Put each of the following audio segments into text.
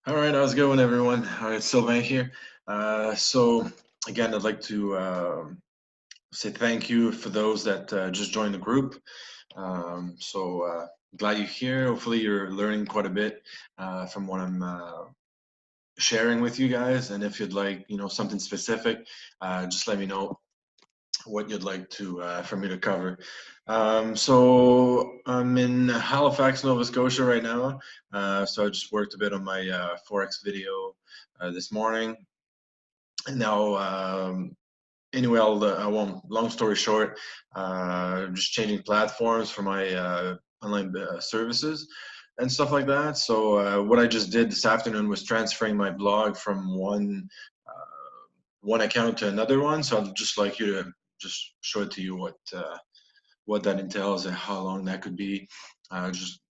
All right, how's it going, everyone? All right, Sylvain here. So again, I'd like to say thank you for those that just joined the group. Glad you're here. Hopefully, you're learning quite a bit from what I'm sharing with you guys. And if you'd like, something specific, just let me know what you'd like to for me to cover. So I'm in Halifax, Nova Scotia right now. So I just worked a bit on my Forex video this morning. And now, anyway, I won't. Long story short, just changing platforms for my online services and stuff like that. So what I just did this afternoon was transferring my blog from one account to another one. So I'd just like you to just show it to you what that entails and how long that could be. Just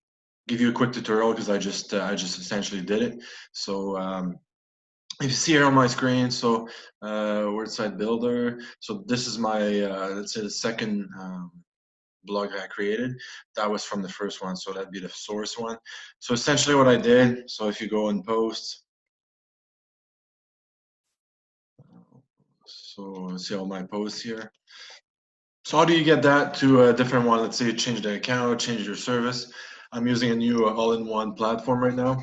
give you a quick tutorial because I just essentially did it. So if you see here on my screen, so word site builder. So this is my let's say the second blog I created. That was from the first one, so that'd be the source one. So essentially what I did. So if you go and post. So see all my posts here. So how do you get that to a different one? Let's say you change the account, change your service. I'm using a new all-in-one platform right now,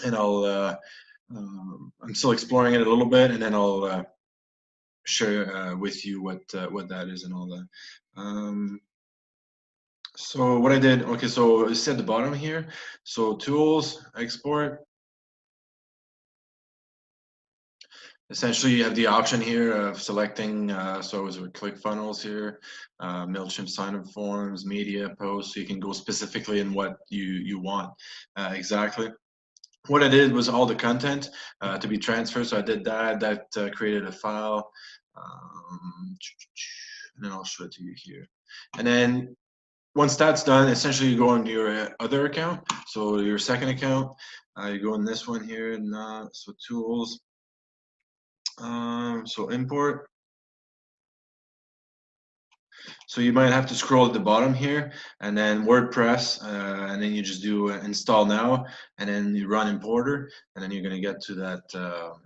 and I'm still exploring it a little bit, and then I'll share with you what that is and all that. So what I did, okay, so it's at the bottom here. So tools, export. Essentially, you have the option here of selecting, so it was with ClickFunnels here, MailChimp sign-up forms, media, posts, so you can go specifically in what you want exactly. What I did was all the content to be transferred, so I did that. That created a file, and then I'll show it to you here. And then once that's done, essentially you go on your other account, so your second account, you go in this one here, and so tools, so import. So you might have to scroll at the bottom here, and then WordPress, and then you just do install now, and then you run importer, and then you're going to get to that.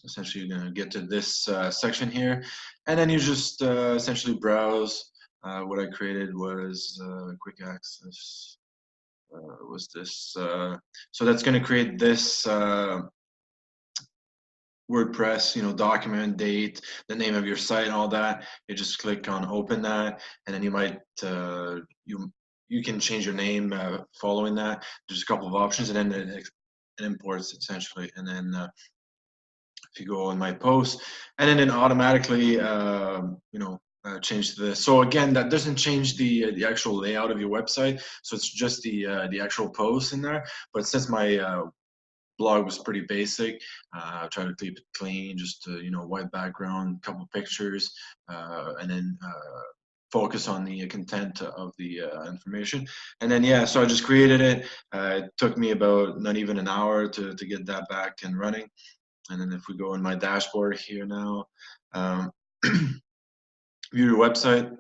Essentially, you're going to get to this section here, and then you just essentially browse. What I created was quick access. Was this? So that's going to create this WordPress, document, date, the name of your site, and all that. You just click on open that, and then you might you can change your name following that. There's a couple of options, and then it imports essentially, and then if you go on my post, and then it automatically change to this. So again, that doesn't change the actual layout of your website. So it's just the actual post in there. But since my blog was pretty basic. I try to keep it clean, just white background, couple pictures, and then focus on the content of the information. And then yeah, so I just created it. It took me about not even an hour to get that back and running. And then if we go in my dashboard here now, view your website.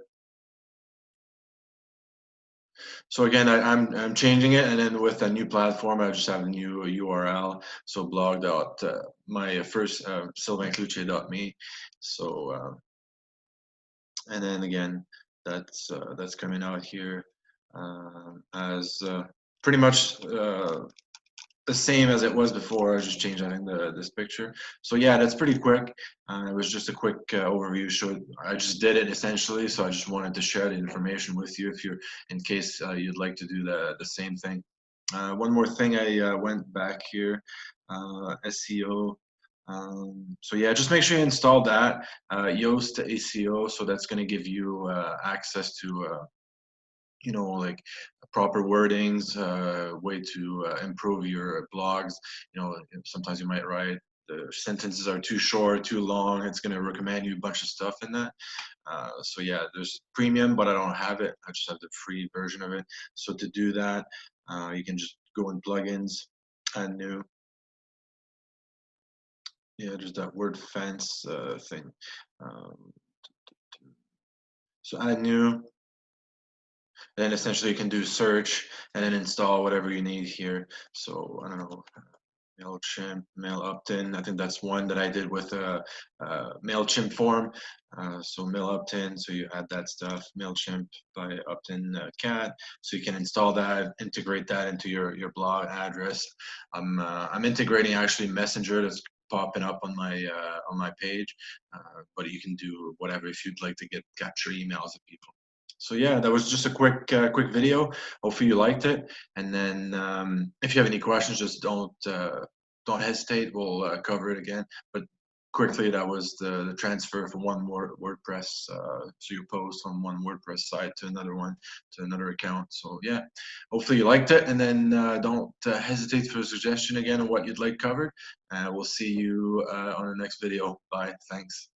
So again, I'm changing it, and then with a new platform, I just have a new URL. So blog dot my first sylvaincluche.me. So and then again, that's coming out here as pretty much the same as it was before. I just changed, I think, this picture. So yeah, that's pretty quick. It was just a quick overview. I just did it essentially. So I just wanted to share the information with you, if you're in case you'd like to do the same thing. One more thing, I went back here, SEO. So yeah, just make sure you install that Yoast ACO. So that's going to give you access to like proper wordings, way to improve your blogs. Sometimes you might write the sentences are too short, too long. It's going to recommend you a bunch of stuff in that. So yeah, there's premium, but I don't have it. I just have the free version of it. So to do that, you can just go in plugins, add new. Yeah, there's that word fence thing. Um, so add new. And then essentially you can do search and then install whatever you need here. So I don't know. MailChimp, Mail Opt-in. I think that's one that I did with a MailChimp form. So Mail Opt-in, so you add that stuff. MailChimp by Opt-in Cat, so you can install that, integrate that into your blog address. I'm integrating actually Messenger that's popping up on my page, but you can do whatever if you'd like to capture emails of people. So yeah, that was just a quick video. Hopefully you liked it. And then if you have any questions, just don't hesitate. We'll cover it again. But quickly, that was the transfer from one WordPress, so you post from one WordPress site to another one, to another account. So yeah, hopefully you liked it. And then don't hesitate for a suggestion again of what you'd like covered. We'll see you on the next video. Bye. Thanks.